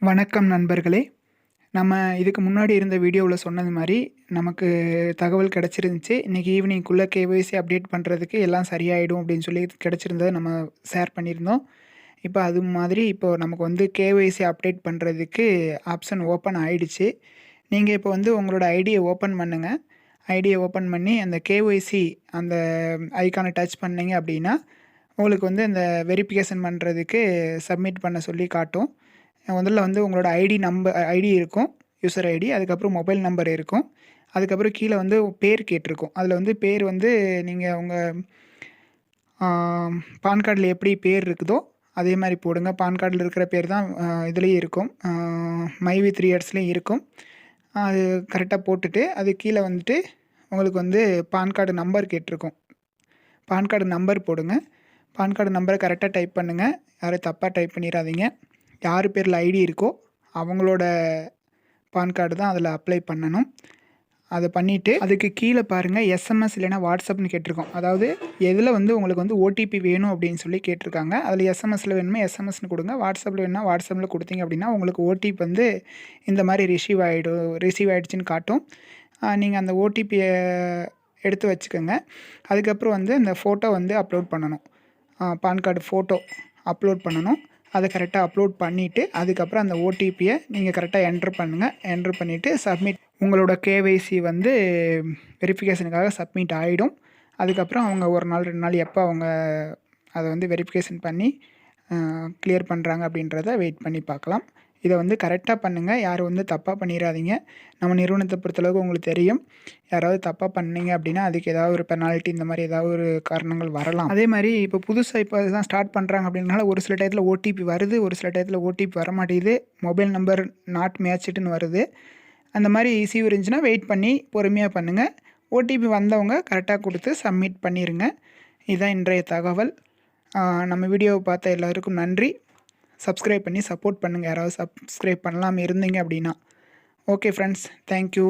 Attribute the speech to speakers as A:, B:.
A: வணக்கம் நண்பர்களே. நம்ம இதுக்கு முன்னாடி இருந்த வீடியோவில் சொன்னது மாரி, நமக்கு தகவல் கிடைச்சிருந்துச்சு. இன்னைக்கு ஈவினிங்குள்ள கேஒய்சி அப்டேட் பண்ணுறதுக்கு எல்லாம் சரியாயிடும் அப்படின்னு சொல்லி கிடைச்சிருந்தத நம்ம ஷேர் பண்ணியிருந்தோம். இப்போ அது மாதிரி இப்போ நமக்கு வந்து கேஒய்சி அப்டேட் பண்ணுறதுக்கு ஆப்ஷன் ஓப்பன் ஆயிடுச்சு. நீங்க இப்போ வந்து உங்களோட ஐடிய ஓப்பன் பண்ணுங்க. ஐடிய ஓப்பன் பண்ணி அந்த கேஒய்சி அந்த ஐகான டச் பண்ணீங்க அப்படின்னா, உங்களுக்கு வந்து அந்த வெரிஃபிகேஷன் பண்ணுறதுக்கு சப்மிட் பண்ண சொல்லி காட்டும். முதல்ல வந்து உங்களோட ஐடி இருக்கும். User ID. அதுக்கப்புறம் மொபைல் நம்பர் இருக்கும். அதுக்கப்புறம் கீழ வந்து பேர் கேட்டிருக்கும். அதில வந்து பேர் வந்து நீங்க உங்க பான் கார்டில எப்படி பேர் இருக்குதோ, அதே மாரி போடுங்க. பான் கார்டில இருக்கிற பேர் தான் இதுலயும் இருக்கும். மை வித் 3 இயர்ஸ்லயும் இருக்கும். அது கரெக்ட்டா போட்டுட்டு, அது கீழ வந்துட்டு உங்களுக்கு வந்து பான் கார்டு நம்பர் கேட்டிருக்கும். பான் கார்டு நம்பர் போடுங்க. பான் கார்டு நம்பர கரெக்ட்டா டைப் பண்ணுங்க. யாரும் தப்பா டைப் பண்ணிறாதீங்க. யார் பேர்ல ஐடி இருக்கோ, அவங்களோட பான் கார்டு தான் அதில அப்ளை பண்ணணும். அத பண்ணிட்டு, அதுக்கு கீழ பாருங்க எஸ்எம்எஸ் இல்லைன்னா வாட்ஸ்அப்ன்னு கேட்டிருக்கும். அதாவது எதுல வந்து உங்களுக்கு வந்து ஓடிபி வேணும் அப்படின்னு சொல்லி கேட்டிருக்காங்க. அதில எஸ்எம்எஸ்ல வேணுமே எஸ்எம்எஸ்ன்னு குடுங்க. வாட்ஸ்அப்ல வேணும்னா வாட்ஸ்அப்ல குடுத்தீங்க அப்படின்னா, உங்களுக்கு ஓடிபி வந்து இந்த மாரி ரிசீவ் ஆயிடுச்சுன்னு காட்டும். நீங்க அந்த ஓடிபிய எடுத்து வச்சுக்கங்க. அதுக்கப்புறம் வந்து அந்த ஃபோட்டோ வந்து அப்லோட் பண்ணணும். பான் கார்டு ஃபோட்டோ அப்லோட் பண்ணணும். அத கரெக்ட்டா அப்லோட் பண்ணிட்டு, அதுக்கப்புறம் அந்த ஓடிபிய நீங்க கரெக்ட்டா என்டர் பண்ணுங்க. என்டர் பண்ணிட்டு சப்மிட் உங்களோட கேஒய்சி வந்து வெரிஃபிகேஷனுக்காக சப்மிட் ஆயிடும். அதுக்கப்புறம் அவங்க 1 நாள், 2 நாள் எப்ப அவங்க அத வந்து வெரிஃபிகேஷன் பண்ணி கிளியர் பண்றாங்க அப்படின்றத வெயிட் பண்ணி பார்க்கலாம். இத வந்து கரெக்ட்டா பண்ணுங்க. யாரும் வந்து தப்பா பண்ணிறாதீங்க. நம்ம நிறுவனத்த பொறுத்தளவுக்கு உங்களுக்கு தெரியும். யாராவது தப்பா பண்ணீங்க அப்படின்னா, அதுக்கு ஏதாவது ஒரு பெனால்டி இந்த மாரி ஏதாவது ஒரு காரணங்கள் வரலாம். அதே மாரி இப்போ புதுசா இப்போ தான் ஸ்டார்ட் பண்றாங்க அப்படின்றனால ஒரு சில டயத்துல ஓடிபி வருது. ஒரு சில டயத்துல ஓடிபி வரமாட்டேங்குது. மொபைல் நம்பர் நாட் மேட்ச்டுன்னு வருது. அந்த மாரி இஷ்யூ இருந்துச்சுன்னா வெயிட் பண்ணி பொறுமையா பண்ணுங்க. ஓடிபி வந்தவங்க கரெக்ட்டா குடுத்து சப்மிட் பண்ணிருங்க. இதுதான் இன்றைய தகவல். நம்ம வீடியோவ பார்த்த எல்லாருக்கும் நன்றி. சப்ஸ்கிரைப் பண்ணி சப்போர்ட் பண்ணுங்க. யாராவது சப்ஸ்கிரைப் பண்ணாம இருந்தீங்க அப்படின்னா. Okay friends. Thank you.